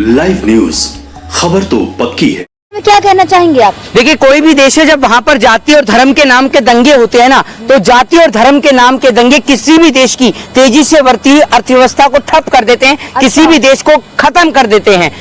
Live news, खबर तो पक्की है। क्या कहना चाहेंगे आप? देखिए, कोई भी देश है, जब वहाँ पर जाति और धर्म के नाम के दंगे होते हैं ना, तो जाति और धर्म के नाम के दंगे किसी भी देश की तेजी से बढ़ती हुई अर्थव्यवस्था को ठप कर देते हैं। किसी भी देश को खत्म कर देते हैं।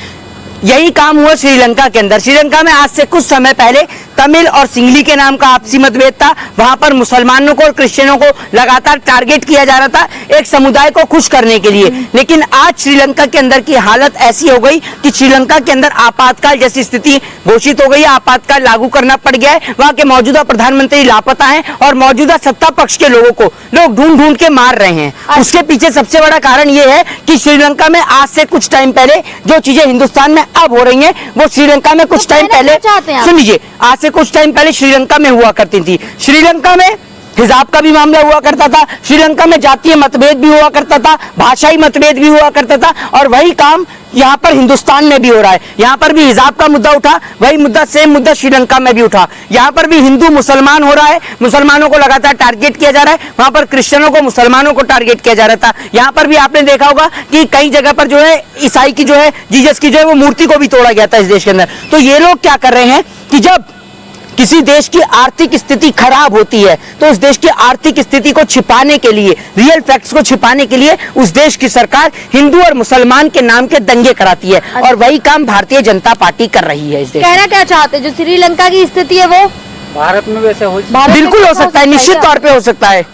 यही काम हुआ श्रीलंका के अंदर। श्रीलंका में आज से कुछ समय पहले तमिल और सिंगली के नाम का आपसी मतभेद था। वहां पर मुसलमानों को और क्रिश्चियनों को लगातार टारगेट किया जा रहा था, एक समुदाय को खुश करने के लिए। लेकिन आज श्रीलंका के अंदर की हालत ऐसी हो गई कि श्रीलंका के अंदर आपातकाल जैसी स्थिति घोषित हो गई है। आपातकाल लागू करना पड़ गया है। वहां के मौजूदा प्रधानमंत्री लापता हैं और मौजूदा सत्ता पक्ष के लोगों को लोग ढूंढ ढूंढ के मार रहे हैं। उसके पीछे सबसे बड़ा कारण यह है कि श्रीलंका में आज से कुछ टाइम पहले जो चीजें हिंदुस्तान में अब हो रही हैं, वो श्रीलंका में कुछ टाइम पहले, सुन लीजिए, आज से कुछ टाइम पहले श्रीलंका में हुआ करती थी। श्रीलंका में हिजाब का भी मामला हुआ करता था। श्रीलंका में जातीय मतभेद भी हुआ करता था, भाषाई मतभेद भी हुआ करता था। और वही काम यहाँ पर हिंदुस्तान में भी हो रहा है। यहाँ पर भी हिजाब का मुद्दा उठा, वही मुद्दा, सेम मुद्दा श्रीलंका में भी उठा। यहाँ पर भी हिंदू मुसलमान हो रहा है, मुसलमानों को लगातार टारगेट किया जा रहा है। वहां पर क्रिश्चियनों को, मुसलमानों को टारगेट किया जा रहा था। यहाँ पर भी आपने देखा होगा कि कई जगह पर जो है ईसाई की, जो है जीसस की, जो है वो मूर्ति को भी तोड़ा गया था इस देश के अंदर। तो ये लोग क्या कर रहे हैं कि जब किसी देश की आर्थिक स्थिति खराब होती है तो उस देश की आर्थिक स्थिति को छिपाने के लिए, रियल फैक्ट्स को छिपाने के लिए उस देश की सरकार हिंदू और मुसलमान के नाम के दंगे कराती है। और वही काम भारतीय जनता पार्टी कर रही है इस देश। कहना क्या चाहते हैं, जो श्रीलंका की स्थिति है वो भारत में वैसे हो? बिल्कुल हो सकता है, निश्चित तौर पे हो सकता है,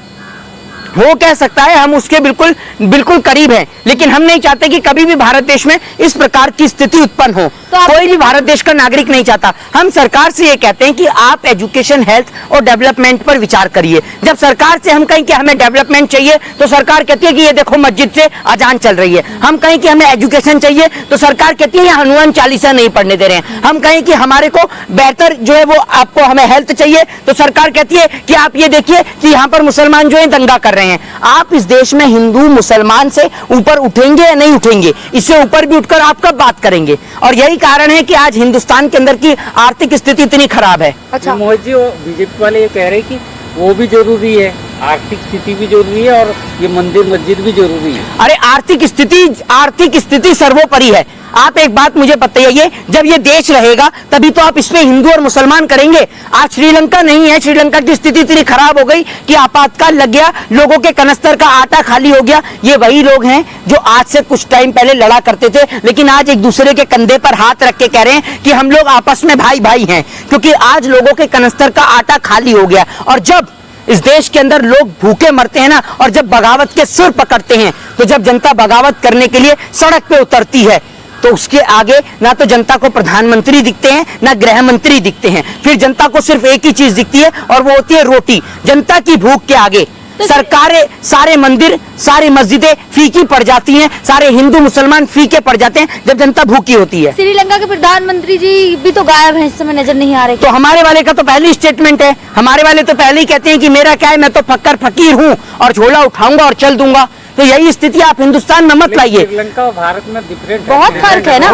हो कह सकता है। हम उसके बिल्कुल करीब हैं। लेकिन हम नहीं चाहते कि कभी भी भारत देश में इस प्रकार की स्थिति उत्पन्न हो। कोई भी भारत देश का नागरिक नहीं चाहता। हम सरकार से ये कहते हैं कि आप एजुकेशन, हेल्थ और डेवलपमेंट पर विचार करिए। जब सरकार से हम कहें कि हमें डेवलपमेंट चाहिए तो सरकार कहती है कि ये देखो मस्जिद से अजान चल रही है। हम कहें कि हमें एजुकेशन चाहिए तो सरकार कहती है ये हनुमान चालीसा नहीं पढ़ने दे रहे हैं। हम कहें कि हमारे को बेहतर जो है वो आपको, हमें हेल्थ चाहिए तो सरकार कहती है कि आप ये देखिए कि यहाँ पर मुसलमान जो है दंगा कर रहे हैं। आप इस देश में हिंदू मुसलमान से ऊपर उठेंगे या नहीं उठेंगे? इससे ऊपर भी उठकर आप कब बात करेंगे? और यही कारण है कि आज हिंदुस्तान के अंदर की आर्थिक स्थिति इतनी खराब है। अच्छा, मोहित जी, बीजेपी वाले ये कह रहे हैं कि वो भी जरूरी है, आर्थिक स्थिति भी जरूरी है और ये मंदिर मस्जिद भी जरूरी है। अरे आर्थिक स्थिति सर्वोपरि है। आप एक बात मुझे बताइए, जब ये देश रहेगा तभी तो आप इसमें हिंदू और मुसलमान करेंगे। आज श्रीलंका नहीं है, श्रीलंका की स्थिति इतनी खराब हो गई कि आपातकाल लग गया, लोगों के कनस्तर का आटा खाली हो गया। ये वही लोग हैं जो आज से कुछ टाइम पहले लड़ा करते थे, लेकिन आज एक दूसरे के कंधे पर हाथ रख के कह रहे हैं कि हम लोग आपस में भाई भाई हैं, क्योंकि आज लोगों के कनस्तर का आटा खाली हो गया। और जब इस देश के अंदर लोग भूखे मरते हैं ना, और जब बगावत के सुर पकड़ते हैं, तो जब जनता बगावत करने के लिए सड़क पे उतरती है, तो उसके आगे ना तो जनता को प्रधानमंत्री दिखते हैं, ना गृह मंत्री दिखते हैं। फिर जनता को सिर्फ एक ही चीज दिखती है और वो होती है रोटी। जनता की भूख के आगे सरकारें, सारे मंदिर, सारी मस्जिदें फीकी पड़ जाती हैं, सारे हिंदू मुसलमान फीके पड़ जाते हैं जब जनता भूखी होती है। श्रीलंका के प्रधानमंत्री जी भी तो गायब हैं, इस समय नजर नहीं आ रहे। तो हमारे वाले का तो पहली स्टेटमेंट है, हमारे वाले तो पहले ही कहते हैं कि मेरा क्या है, मैं तो फकीर हूँ और झोला उठाऊंगा और चल दूंगा। तो यही स्थिति आप हिंदुस्तान में मत लाइए। श्रीलंका और भारत में डिफरेंट, बहुत फर्क है ना।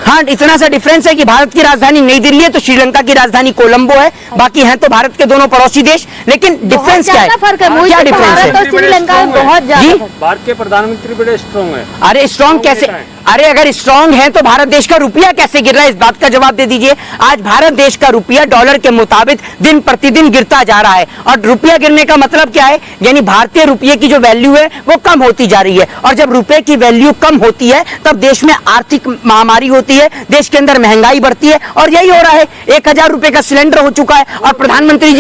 हाँ, इतना सा डिफरेंस है कि भारत की राजधानी नई दिल्ली है तो श्रीलंका की राजधानी कोलंबो है। बाकी हैं तो भारत के दोनों पड़ोसी देश। लेकिन डिफरेंस क्या है? फर्क है, क्या डिफरेंस है? भारत और श्रीलंका में बहुत ज्यादा। भारत के प्रधानमंत्री बड़े स्ट्रॉन्ग है। अरे स्ट्रॉन्ग कैसे? अरे अगर स्ट्रॉन्ग है तो भारत देश का रुपया कैसे गिर रहा है, इस बात का जवाब दे दीजिए। आज भारत देश का रुपया डॉलर के मुताबिक दिन प्रतिदिन गिरता जा रहा है। और रुपया गिरने का मतलब क्या है? यानी भारतीय रुपये की जो वैल्यू है वो कम होती जा रही है। और जब रुपए की वैल्यू कम होती है तब देश में आर्थिक महामारी होती है, देश के अंदर महंगाई बढ़ती है। और यही हो रहा है। 1000 रुपए का सिलेंडर हो चुका है और प्रधानमंत्री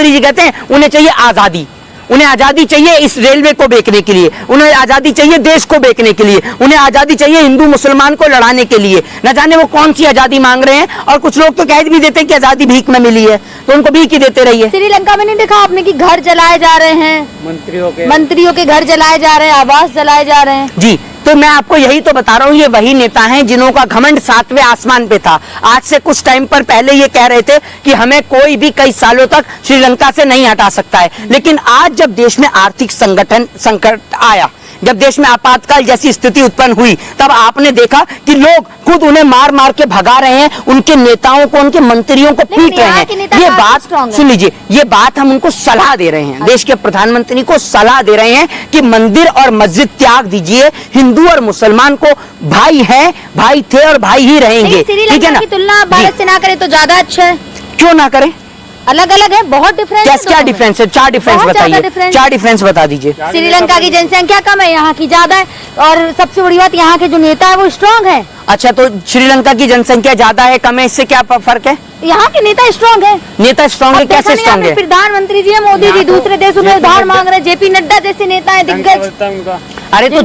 जी कहते हैं उन्हें चाहिए आजादी। उन्हें आजादी चाहिए इस रेलवे को बेचने के लिए, उन्हें आजादी चाहिए देश को बेचने के लिए, उन्हें आजादी चाहिए हिंदू मुसलमान को लड़ाने के लिए। न जाने वो कौन सी आजादी मांग रहे हैं। और कुछ लोग तो कह भी देते हैं कि आजादी भीख में मिली है, तो उनको भीख ही देते रहिए। श्रीलंका में नहीं देखा आपने कि घर जलाए जा रहे हैं, मंत्रियों के घर जलाए जा रहे हैं, आवास जलाए जा रहे हैं। जी, तो मैं आपको यही तो बता रहा हूँ, ये वही नेता हैं जिन्हों का घमंड 7वें आसमान पे था। आज से कुछ टाइम पर पहले ये कह रहे थे कि हमें कोई भी कई सालों तक श्रीलंका से नहीं हटा सकता है। लेकिन आज जब देश में आर्थिक संकट आया, जब देश में आपातकाल जैसी स्थिति उत्पन्न हुई, तब आपने देखा कि लोग खुद उन्हें मार मार के भगा रहे हैं, उनके नेताओं को, उनके मंत्रियों को पीट रहे हैं। ये बात सुन लीजिए, ये बात हम उनको सलाह दे रहे हैं, देश के प्रधानमंत्री को सलाह दे रहे हैं कि मंदिर और मस्जिद त्याग दीजिए। हिंदू और मुसलमान को भाई हैं, भाई थे और भाई ही रहेंगे, ठीक है ना। तुलना भारत से ना करें तो ज्यादा अच्छा है। क्यों ना करें? अलग अलग है, बहुत डिफरेंस है। क्या डिफरेंस है? 4 डिफरेंस बताइए, 4 डिफरेंस बता दीजिए। श्रीलंका की जनसंख्या कम है, यहाँ की ज्यादा है, और सबसे बड़ी बात यहाँ के जो नेता है वो स्ट्रांग है। अच्छा, तो श्रीलंका की जनसंख्या ज्यादा है, कम है, इससे क्या फर्क है? यहाँ के नेता स्ट्रांग है। नेता स्ट्रांग है, कैसे स्ट्रांग है? प्रधानमंत्री जी है मोदी जी, दूसरे देशों में उधार मांग रहे हैं। जेपी नड्डा जैसे नेता है दिग्गज। अरे तो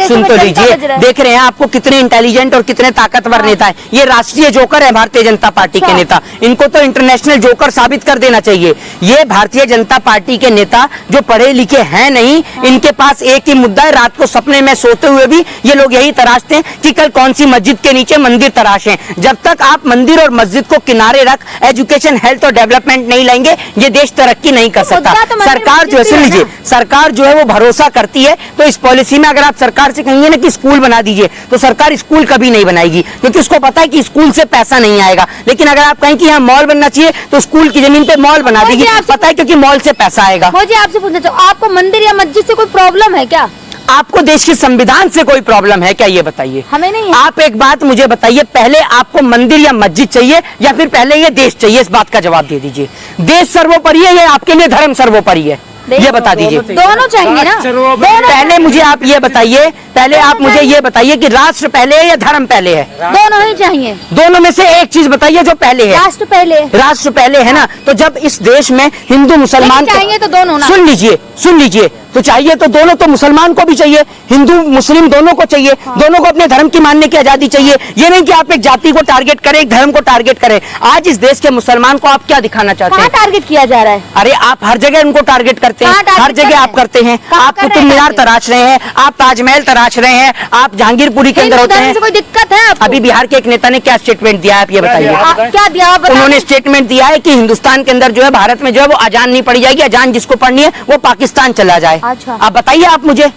सुन तो लीजिए, देख रहे हैं आपको कितने इंटेलिजेंट और कितने ताकतवर नेता है। ये राष्ट्रीय जोकर है भारतीय जनता पार्टी के नेता, इनको तो इंटरनेशनल जोकर साबित कर देना चाहिए। ये भारतीय जनता पार्टी के नेता जो पढ़े लिखे हैं नहीं, इनके पास एक ही मुद्दा है, रात को सपने में सोते हुए भी ये लोग यही तराशते हैं कि कल कौन सी मस्जिद के नीचे मंदिर तराशें। जब तक आप मंदिर और मस्जिद को किनारे रख एजुकेशन, हेल्थ और डेवलपमेंट नहीं लाएंगे, ये देश तरक्की नहीं कर सकता। सरकार जो है, सुन लीजिए, सरकार जो है वो भरोसा करती है, तो इस पॉलिसी में अगर आप सरकार से कहेंगे ना कि स्कूल बना दीजिए, तो सरकार स्कूल कभी नहीं बनाएगी, क्योंकि उसको पता है कि स्कूल से पैसा नहीं आएगा। लेकिन अगर आप कहें कि यहाँ मॉल बनना चाहिए, तो स्कूल की जमीन पे मॉल बना देगी, पता है, क्योंकि मॉल से पैसा आएगा। मुझे आपसे पूछना चाहूँ, आपको मंदिर या मस्जिद से कोई प्रॉब्लम है क्या? आपको देश के संविधान से कोई प्रॉब्लम है क्या, ये बताइए। हमें नहीं है। आप एक बात मुझे बताइए, पहले आपको मंदिर या मस्जिद चाहिए या फिर पहले ये देश चाहिए? इस बात का जवाब दे दीजिए। देश सर्वोपरि है या आपके लिए धर्म सर्वोपरि है, ये बता दीजिए। दोनों चाहिए ना। पहले मुझे आप ये बताइए, पहले आप मुझे ये बताइए कि राष्ट्र पहले है या धर्म पहले है? दोनों ही चाहिए। दोनों में से एक चीज बताइए जो पहले है। राष्ट्र पहले। राष्ट्र पहले है ना। तो जब इस देश में हिंदू मुसलमान चाहिए तो दोनों ना। सुन लीजिए, तो चाहिए तो दोनों, तो मुसलमान को भी चाहिए, हिंदू मुस्लिम दोनों को चाहिए। दोनों को अपने धर्म की मानने की आजादी चाहिए। ये नहीं कि आप एक जाति को टारगेट करें, एक धर्म को टारगेट करें। आज इस देश के मुसलमान को आप क्या दिखाना चाहते हैं? टारगेट किया जा रहा है? अरे आप हर जगह उनको टारगेट करते हैं, हर जगह आप करते हैं। आप कुतुब मीनार तराश रहे हैं, आप ताजमहल तराश रहे हैं, आप जहांगीरपुरी के अंदर होते हैं। कोई दिक्कत है आपको? अभी बिहार के एक नेता ने क्या स्टेटमेंट दिया है, आप ये बताइए। क्या दिया? उन्होंने स्टेटमेंट दिया है कि हिंदुस्तान के अंदर जो है, भारत में जो है वो अजान नहीं पढ़ी जाएगी, अजान जिसको पढ़नी है वो पाकिस्तान चला जाए। अच्छा। आप बताइए आप मुझे,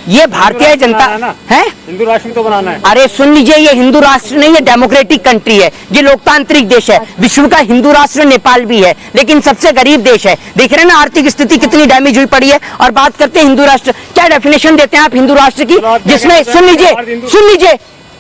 ये भारतीय जनता है, हिंदू राष्ट्र तो बनाना है। अरे सुन लीजिए, ये हिंदू राष्ट्र नहीं, ये डेमोक्रेटिक कंट्री है, ये लोकतांत्रिक देश है। विश्व का हिंदू राष्ट्र नेपाल भी है, लेकिन सबसे गरीब देश है। देख रहे हैं ना आर्थिक स्थिति कितनी डैमेज हुई पड़ी है। और बात करते हैं हिंदू राष्ट्र, क्या डेफिनेशन देते हैं आप हिंदू राष्ट्र की, जिसमें सुन लीजिए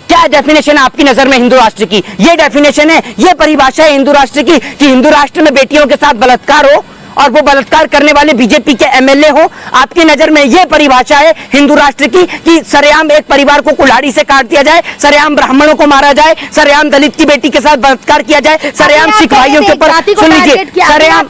क्या डेफिनेशन है आपकी नजर में हिंदू राष्ट्र की? ये डेफिनेशन है, ये परिभाषा है हिंदू राष्ट्र की कि हिंदू राष्ट्र में बेटियों के साथ बलात्कार हो और वो बलात्कार करने वाले बीजेपी के एमएलए हो। आपकी नजर में ये परिभाषा है हिंदू राष्ट्र की कि सरेआम एक परिवार को कुल्हाड़ी से काट दिया जाए, सरेआम ब्राह्मणों को मारा जाए, सरेआम दलित की बेटी के साथ बलात्कार किया जाए, सरेआम सिख भाइयों के ऊपर, सुन लीजिए, सरेआम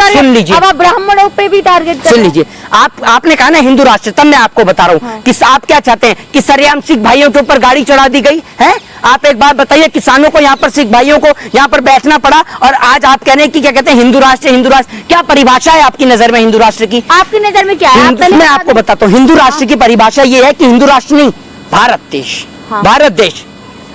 सुन लीजिए, अब आप ब्राह्मणों पे भी टारगेट सुन लीजिए, आपने कहा ना हिंदू राष्ट्र, तब मैं आपको बता रहा हूँ कि आप क्या चाहते हैं कि सरेआम सिख भाइयों के ऊपर गाड़ी चढ़ा दी गई है। आप एक बात बताइए, किसानों को यहाँ पर, सिख भाइयों को यहाँ पर बैठना पड़ा, और आज आप कह रहे हैं कि क्या कहते हैं हिंदू राष्ट्र, हिंदू राष्ट्र। क्या परिभाषा है आपकी नजर में हिंदू राष्ट्र की? आपकी नजर में क्या है? मैं आपको बताता हूँ, हिंदू राष्ट्र की परिभाषा ये है कि हिंदू राष्ट्र नहीं, भारत देश, भारत देश,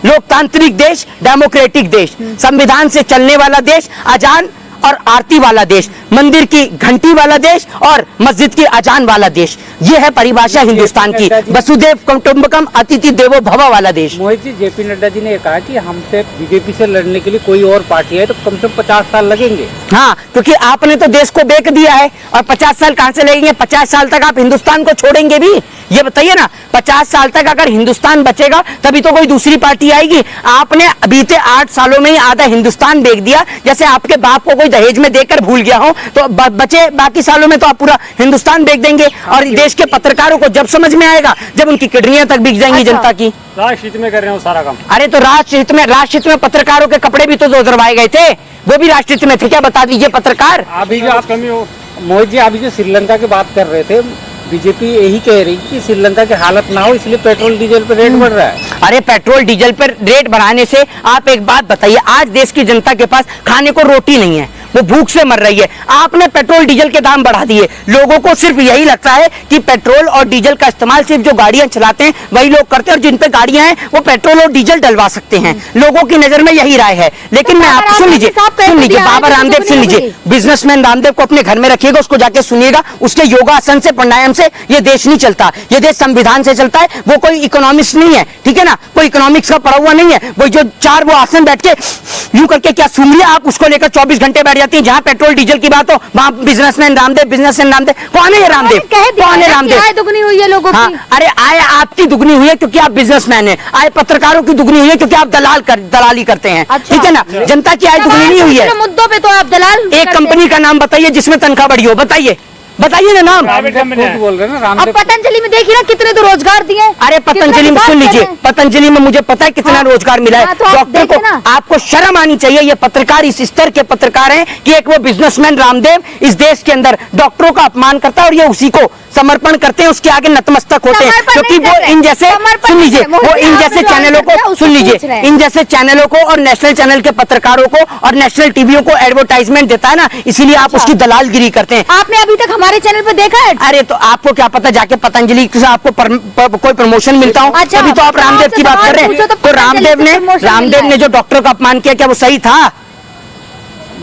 लोकतांत्रिक देश, डेमोक्रेटिक देश, संविधान से चलने वाला देश, अजान और आरती वाला देश, मंदिर की घंटी वाला देश और मस्जिद की अजान वाला देश। ये है परिभाषा हिंदुस्तान की, वसुदेव कुटुंबकम अतिथि देवो भव वाला देश। मोहित जी, जेपी नड्डा जी ने कहा कि हमसे बीजेपी से लड़ने के लिए कोई और पार्टी है तो कम से कम 50 साल लगेंगे। हाँ, क्योंकि आपने तो देश को बेच दिया है, और 50 साल कहाँ से लगेंगे? 50 साल तक आप हिंदुस्तान को छोड़ेंगे भी? ये बताइए ना, 50 साल तक अगर हिंदुस्तान बचेगा तभी तो कोई दूसरी पार्टी आएगी। आपने बीते 8 सालों में ही आधा हिंदुस्तान बेच दिया, जैसे आपके बाप को कोई दहेज में देकर भूल गया हो, तो बचे बाकी सालों में तो आप पूरा हिंदुस्तान बेच देंगे। और देश के पत्रकारों को जब समझ में आएगा, जब उनकी किडनियां तक बिक जाएंगी जनता की। राष्ट्र हित में कर रहे हो सारा काम। अरे तो राष्ट्र हित में पत्रकारों के कपड़े भी तो उतरवाए गए थे, वो भी राष्ट्र हित में थे क्या? बता दीजिए पत्रकार। अभी जो आप कमी हो मोहित जी, अभी जो श्रीलंका की बात कर रहे थे, बीजेपी यही कह रही कि श्रीलंका की हालत ना हो, इसलिए पेट्रोल डीजल पर रेट बढ़ रहा है। अरे पेट्रोल डीजल पर रेट बढ़ाने से, आप एक बात बताइए, आज देश की जनता के पास खाने को रोटी नहीं है, वो भूख से मर रही है। आपने पेट्रोल डीजल के दाम बढ़ा दिए। लोगों को सिर्फ यही लगता है कि पेट्रोल और डीजल का इस्तेमाल सिर्फ जो गाड़ियां चलाते हैं वही लोग करते हैं, और जिन पे गाड़ियां हैं वो पेट्रोल और डीजल डलवा सकते हैं। लोगों की नजर में यही राय है। लेकिन मैं आपको सुन लीजिए बाबा रामदेव, सुन लीजिए, बिजनेसमैन रामदेव को अपने घर में रखिएगा, उसको जाके सुनिएगा। उसके योगासन से, प्राणायाम से ये देश नहीं चलता। ये देश संविधान से चलता है। वो कोई इकोनॉमिक्स नहीं है, ठीक है ना, कोई इकोनॉमिक्स का पढ़ा हुआ नहीं है। वो जो चार वो आसन बैठ के यूं करके क्या सुन लिया आप, उसको लेकर 24 घंटे बैठ जाती है। जहां पेट्रोल डीजल की बात हो वहां बिजनेसमैन रामदेव। कौन है ये रामदेव? कौन है रामदेव? आय दुगनी हुई है लोगों की। अरे आय आपकी दुगनी हुई है क्योंकि आप बिजनेसमैन हैं। आय पत्रकारों की दुगनी हुई है क्योंकि आप दलाली करते हैं। अच्छा। ठीक है ना, जनता की आय दुगनी नहीं हुई है। मुद्दों पे तो आप दलाल। एक कंपनी का नाम बताइए जिसमें तनख्वाह बढ़ी हो, बताइए ना नाम। खुद बोल रहे हैं ना अब रामदेव। पतंजलि में देखिए ना कितने तो रोजगार दिए। अरे पतंजलि में सुन लीजिए, पतंजलि में मुझे पता है कितना रोजगार मिला है। तो आप डॉक्टर को देखिए ना। आपको शर्म आनी चाहिए। ये पत्रकार इस स्तर के पत्रकार हैं कि एक वो बिजनेसमैन रामदेव इस देश के अंदर डॉक्टरों का अपमान करता है और ये उसी को समर्पण करते हैं, उसके आगे नतमस्तक होते हैं। क्योंकि वो इन जैसे, सुन लीजिए, वो इन जैसे चैनलों को, सुन लीजिए, इन जैसे चैनलों को और नेशनल चैनल के पत्रकारों को और नेशनल टीवियों को एडवर्टाइजमेंट देता है ना, इसीलिए आप उसकी दलालगिरी करते हैं। आपने अभी तक हमारे चैनल पे देखा है? अरे तो आपको क्या पता, जाके पतंजलि से आपको कोई प्रमोशन मिलता हो? अच्छा, तभी तो आप रामदेव की बात कर रहे हैं। तो रामदेव ने जो डॉक्टर का अपमान किया, क्या वो सही था?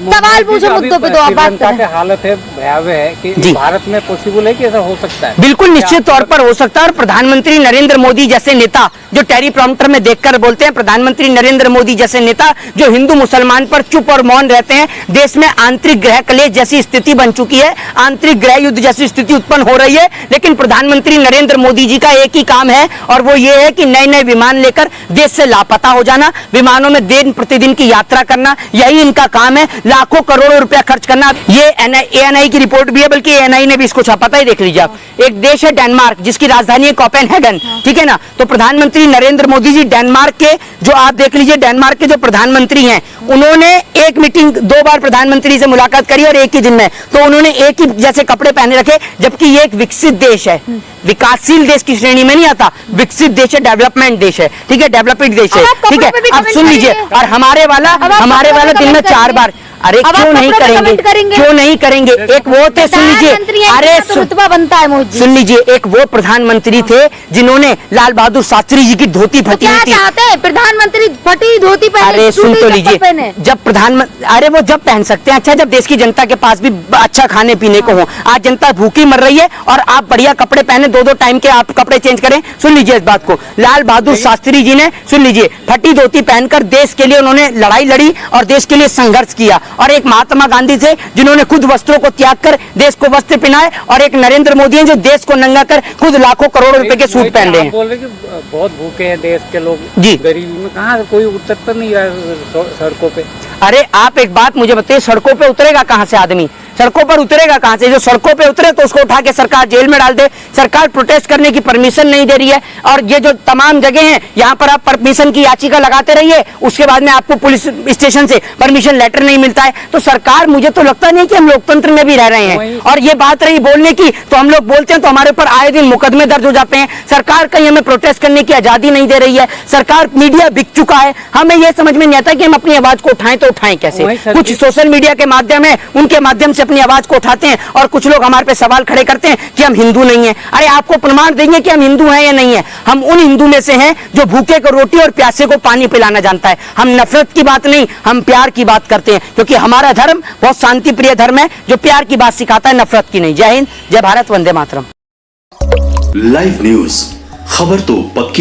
सवाल पूछो मुद्दों पे तो आप बात श्रीलंका करें। के हालत है भयावह है कि जी। भारत में पॉसिबल है कि ऐसा हो सकता है? बिल्कुल निश्चित तौर पर हो सकता है। और प्रधानमंत्री नरेंद्र मोदी जैसे नेता जो टेलीप्रॉम्प्टर में देखकर बोलते हैं, प्रधानमंत्री नरेंद्र मोदी जैसे नेता जो हिंदू मुसलमान पर चुप और मौन रहते हैं, देश में आंतरिक गृह कलेश जैसी स्थिति बन चुकी है, आंतरिक गृह युद्ध जैसी स्थिति उत्पन्न हो रही है। लेकिन प्रधानमंत्री नरेंद्र मोदी जी का एक ही काम है और वो ये है कि नए नए विमान लेकर देश से लापता हो जाना, विमानों में दिन प्रतिदिन की यात्रा करना, यही इनका काम है। लाखों करोड़ों रुपया खर्च करना। ये एएनआई की रिपोर्ट भी है, बल्कि एएनआई ने भी इसको छापा था। देख लीजिए आप, एक देश है डेनमार्क जिसकी राजधानी है कोपेनहेगन, ठीक है ना। तो प्रधानमंत्री नरेंद्र मोदी जी डेनमार्क के, जो आप देख लीजिए डेनमार्क के जो प्रधानमंत्री हैं, उन्होंने एक मीटिंग 2 बार प्रधानमंत्री से मुलाकात करी और एक ही दिन में। तो उन्होंने एक ही जैसे कपड़े पहने रखे, जबकि ये एक विकसित देश है, विकासशील देश की श्रेणी में नहीं आता। विकसित देश है, डेवलपमेंट देश है, ठीक है, डेवलपिंग देश है, ठीक है। अब सुन लीजिए, और हमारे वाला दिन में 4 बार, अरे क्यों नहीं करेंगे, क्यों नहीं करेंगे? एक वो थे, सुन लीजिए, अरे रुतबा बनता है मोदी। सुन लीजिए, एक वो प्रधानमंत्री थे जिन्होंने लाल बहादुर शास्त्री जी की धोती फटी हुई थी। चाहते हैं प्रधानमंत्री फटी धोती पहने? अरे सुन तो लीजिए, जब प्रधानमंत्री, अरे वो जब पहन सकते हैं, अच्छा जब देश की जनता के पास भी अच्छा खाने पीने को हो। आज जनता भूखी मर रही है और आप बढ़िया कपड़े पहने, 2-2 टाइम के आप कपड़े चेंज करें। सुन लीजिए इस बात को, लाल बहादुर शास्त्री जी ने, सुन लीजिए, फटी धोती पहनकर देश के लिए उन्होंने लड़ाई लड़ी और देश के लिए संघर्ष किया। और एक महात्मा गांधी थे जिन्होंने खुद वस्त्रों को त्याग कर देश को वस्त्र पहनाए, और एक नरेंद्र मोदी हैं जो देश को नंगा कर खुद लाखों करोड़ों रुपए के सूट पहन रहे हैं। बोल रहे कि बहुत भूखे हैं देश के लोग, जी। गरीबी में कहाँ कोई उतर तो नहीं रहा है सड़कों पे। अरे आप एक बात मुझे बताइए, सड़कों पे उतरेगा कहां से आदमी? सड़कों पर उतरेगा कहां से? जो सड़कों पे उतरे तो उसको उठा के सरकार जेल में डाल दे। सरकार प्रोटेस्ट करने की परमिशन नहीं दे रही है, और ये जो तमाम जगह हैं यहाँ पर आप परमिशन की याचिका लगाते रहिए, उसके बाद में आपको पुलिस स्टेशन से परमिशन लेटर नहीं मिलता है। तो सरकार, मुझे तो लगता नहीं कि हम लोकतंत्र में भी रह रहे हैं। और ये बात रही बोलने की, तो हम लोग बोलते हैं तो हमारे ऊपर आए दिन मुकदमे दर्ज हो जाते हैं। सरकार कहीं हमें प्रोटेस्ट करने की आजादी नहीं दे रही है। सरकार, मीडिया बिक चुका है। हमें यह समझ में नहीं आता कि हम अपनी आवाज को उठाएं तो उठाएं कैसे। कुछ सोशल मीडिया के माध्यम है, उनके माध्यम से अपनी आवाज को उठाते हैं, और कुछ लोग हमारे पे सवाल खड़े करते हैं कि हम हिंदू नहीं हैं। अरे आपको प्रमाण देंगे कि हम हिंदू हैं या नहीं है? हम उन हिंदू में से हैं जो भूखे को रोटी और प्यासे को पानी पिलाना जानता है। हम नफरत की बात नहीं, हम प्यार की बात करते हैं, क्योंकि हमारा धर्म बहुत शांति प्रिय धर्म है जो प्यार की बात सिखाता है, नफरत की नहीं। जय हिंद, जय भारत, वंदे मातरम। लाइव न्यूज, खबर तो पक्की।